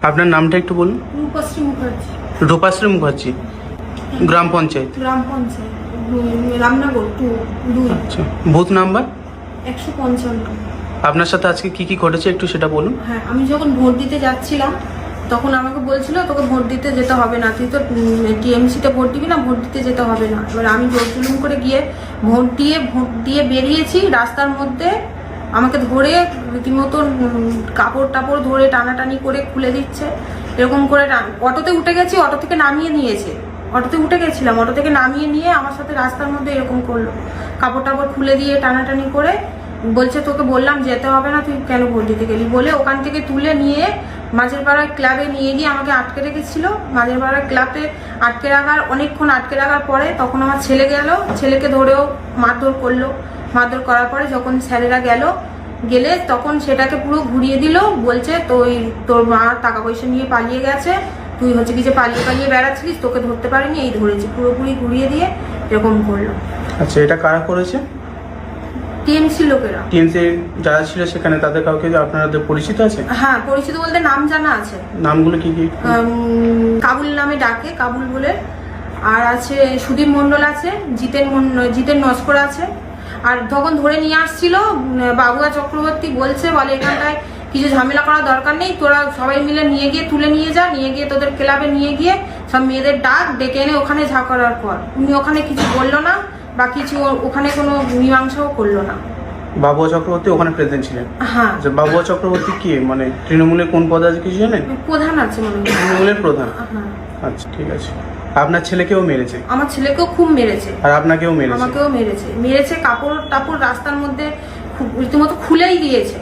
আপনার নামটা একটু বলুন। রূপশ্রী মুখার্জি। রূপাশ্রী মুখার্জি, গ্রাম পঞ্চায়েত রামনগর 2। আচ্ছা, বুথ নাম্বার 155। আপনার সাথে আজকে কি কি ঘটেছে একটু সেটা বলুন। হ্যাঁ, আমি যখন ভোট দিতে যাচ্ছিলাম তখন আমাকে বলছিল তোকে ভোট দিতে যেতে হবে না, তুই তো টিএমসিতে ভোট দিবি না, ভোট দিতে যেতে হবে না। এবার আমি জোর জুলুম করে গিয়ে ভোট দিয়ে বেরিয়েছি। রাস্তার মধ্যে আমাকে ধরে রীতিমতো কাপড় টাপড় ধরে টানাটানি করে খুলে দিচ্ছে, এরকম করে। অটোতে উঠে গেছি, অটো থেকে নামিয়ে নিয়েছে। অটোতে উঠে গেছিলাম, অটো থেকে নামিয়ে নিয়ে আমার সাথে রাস্তার মধ্যে এরকম করলো, কাপড় টাপড় খুলে দিয়ে টানাটানি করে বলছে তোকে বললাম যেতে হবে না, তুই কেন ভোট দিতে গেলি বলে ওখান থেকে তুলে নিয়ে মাঝের পাড়ার ক্লাবে নিয়ে গিয়ে আমাকে আটকে রেখেছিল। মাঝের পাড়ার ক্লাবে অনেকক্ষণ আটকে রাখার পরে তখন আমার ছেলে গেল, ছেলেকে ধরেও মারধর করলো। মারধর করার পরে যখন স্যারেরা গেলে তখন সেটাকে পুরো ঘুরিয়ে দিল, বলছে তোর মা টাকা পয়সা নিয়ে পালিয়ে গেছে, তুই হচ্ছে কি যে পালিয়ে বেড়াচ্ছিলিস, তোকে ধরতে পারিনি, এই ধরেছি। পুরোপুরি ঘুরিয়ে দিয়ে এরকম করলো। আচ্ছা, এটা কারা করেছে? টিএমসি লোকেরা। টিএমসি যারা ছিল সেখানে তাদের কাউকে আপনাদের পরিচিত আছে? হ্যাঁ, পরিচিত বলতে নাম জানা আছে। নামগুলো কি কি? কাবুল নামে ডাকে, কাবুল বলে। আর আছে সুদীপ মণ্ডল আছে, জিতেন নস্কর আছে। আর তখন ধরে নিয়ে আসছিল বাবুয়া চক্রবর্তী বলে এখানটায় কিছু ঝামেলা করার দরকার নেই, তোরা সবাই মিলে নিয়ে গিয়ে তুলে নিয়ে গিয়ে তোদের ক্লাবে নিয়ে গিয়ে সব মেয়েদের ডেকে এনে ওখানে ঝা করার পর উনি ওখানে কিছু বললো না বা কিছু ওখানে কোনো মীমাংসাও করলো না। বাবুয়া চক্রবর্তী ওখানে প্রেজেন্ট ছিলেন? হ্যাঁ। বাবুয়া চক্রবর্তী কি মানে তৃণমূলের কোন পদে আছে কিছু জানেন? প্রধান আছে মনে হয়। তৃণমূলের প্রধান? হ্যাঁ। আচ্ছা, ঠিক আছে। আপনার ছেলেকেও মেরেছে? আমার ছেলেকেও খুব মেরেছে। আর আপনাকেও মেরেছে? আমাকেও মেরেছে। কাপড় টাপড় রাস্তার মধ্যে রীতিমতো খুলেই দিয়েছে।